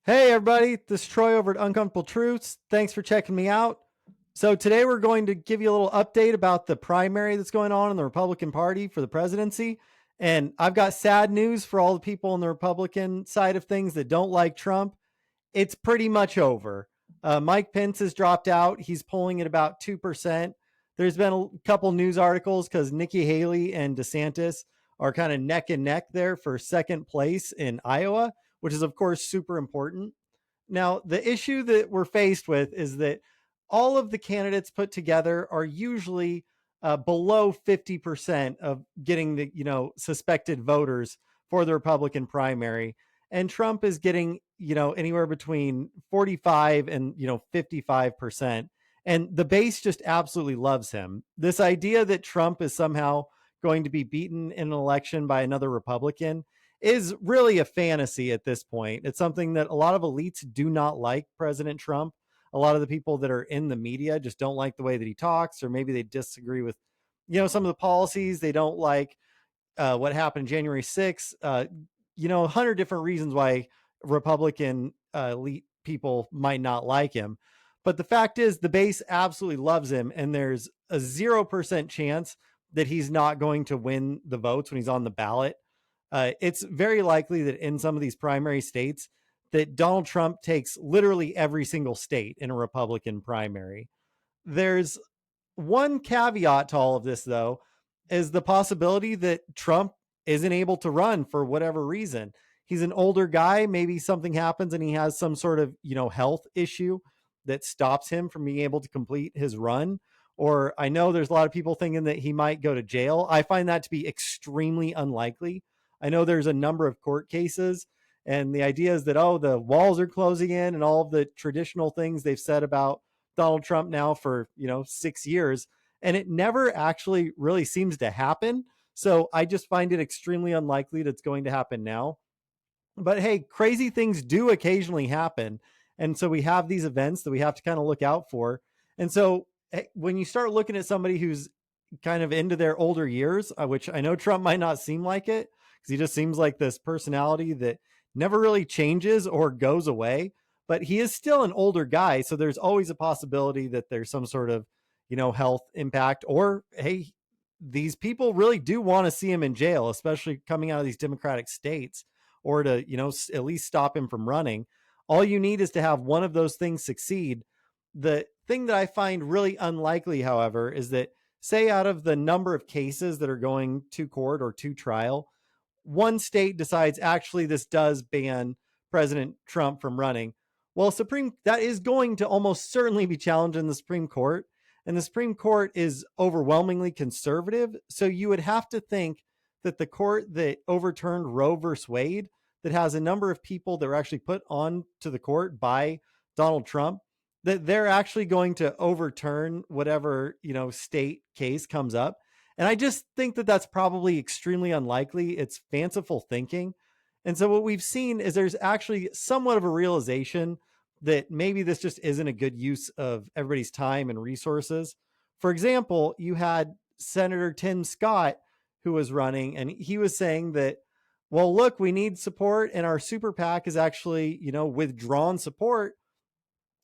Hey, everybody, this is Troy over at Uncomfortable Truths. Thanks for checking me out. So, today we're going to give you a little update about the primary that's going on in the Republican Party for the presidency. And I've got sad news for all the people on the Republican side of things that don't like Trump. It's pretty much over. Mike Pence has dropped out. He's polling at about 2%. There's been a couple news articles because Nikki Haley and DeSantis are kind of neck and neck there for second place in Iowa, which is, of course, super important. Now, the issue that we're faced with is that all of the candidates put together are usually below 50% of getting the, suspected voters for the Republican primary. And Trump is getting, anywhere between 45 and, 55%. And the base just absolutely loves him. This idea that Trump is somehow going to be beaten in an election by another Republican is really a fantasy at this point. It's something that a lot of elites do not like President Trump. A lot of the people that are in the media just don't like the way that he talks, or maybe they disagree with, some of the policies. They don't like what happened January 6th. 100 different reasons why Republican elite people might not like him. But the fact is, the base absolutely loves him, and there's a 0% chance that he's not going to win the votes when he's on the ballot. It's very likely that in some of these primary states that Donald Trump takes literally every single state in a Republican primary. There's one caveat to all of this, though, is the possibility that Trump isn't able to run for whatever reason. He's an older guy. Maybe something happens and he has some sort of, health issue that stops him from being able to complete his run. Or I know there's a lot of people thinking that he might go to jail. I find that to be extremely unlikely. I know there's a number of court cases, and the idea is that, oh, the walls are closing in and all of the traditional things they've said about Donald Trump now for, 6 years. And it never actually really seems to happen. So I just find it extremely unlikely that it's going to happen now. But hey, crazy things do occasionally happen. And so we have these events that we have to kind of look out for. And so when you start looking at somebody who's kind of into their older years, which I know Trump might not seem like it, because he just seems like this personality that never really changes or goes away, but he is still an older guy. So there's always a possibility that there's some sort of, health impact, or hey, these people really do want to see him in jail, especially coming out of these Democratic states, or to, at least stop him from running. All you need is to have one of those things succeed. The thing that I find really unlikely, however, is that, say, out of the number of cases that are going to court or to trial, one state decides actually this does ban President Trump from running. Well, that is going to almost certainly be challenged in the Supreme Court, and the Supreme Court is overwhelmingly conservative. So you would have to think that the court that overturned Roe versus Wade, that has a number of people that were actually put on to the court by Donald Trump, that they're actually going to overturn whatever, state case comes up. And I just think that that's probably extremely unlikely. It's fanciful thinking. And so what we've seen is there's actually somewhat of a realization that maybe this just isn't a good use of everybody's time and resources. For example, you had Senator Tim Scott, who was running, and he was saying that, well, look, we need support, and our Super PAC is actually, withdrawn support.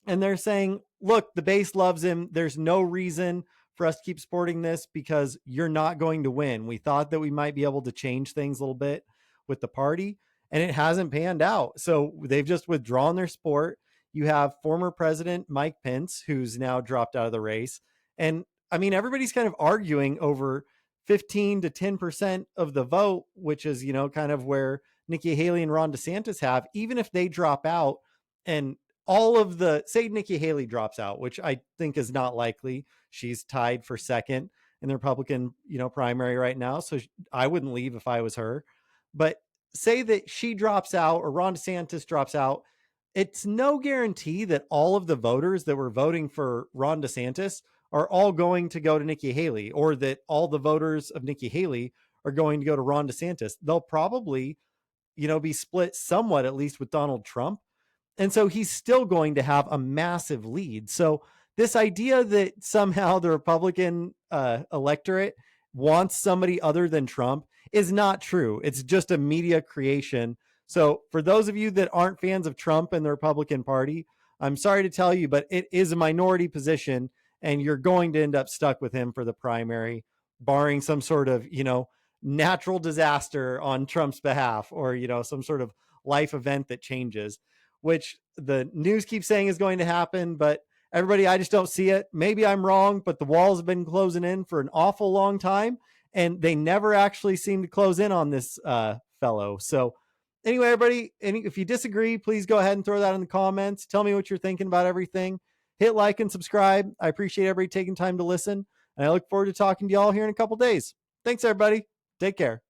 And they're saying, look, the base loves him. There's no reason for us to keep supporting this because you're not going to win. We thought that we might be able to change things a little bit with the party, and it hasn't panned out. So they've just withdrawn their support. You have former President Mike Pence, who's now dropped out of the race. And I mean, everybody's kind of arguing over 15 to 10% of the vote, which is, kind of where Nikki Haley and Ron DeSantis have. Even if they drop out, and all of the, say Nikki Haley drops out, which I think is not likely. She's tied for second in the Republican, primary right now. So I wouldn't leave if I was her. But say that she drops out or Ron DeSantis drops out, it's no guarantee that all of the voters that were voting for Ron DeSantis are all going to go to Nikki Haley, or that all the voters of Nikki Haley are going to go to Ron DeSantis. They'll probably, be split somewhat, at least with Donald Trump. And so he's still going to have a massive lead. So this idea that somehow the Republican electorate wants somebody other than Trump is not true. It's just a media creation So for those of you that aren't fans of Trump and the Republican Party, I'm sorry to tell you, but it is a minority position, and you're going to end up stuck with him for the primary, barring some sort of, natural disaster on Trump's behalf, or, some sort of life event that changes, which the news keeps saying is going to happen. But everybody, I just don't see it. Maybe I'm wrong, but the walls have been closing in for an awful long time, and they never actually seem to close in on this fellow. So anyway, everybody, if you disagree, please go ahead and throw that in the comments. Tell me what you're thinking about everything. Hit like and subscribe. I appreciate everybody taking time to listen, and I look forward to talking to y'all here in a couple days. Thanks, everybody. Take care.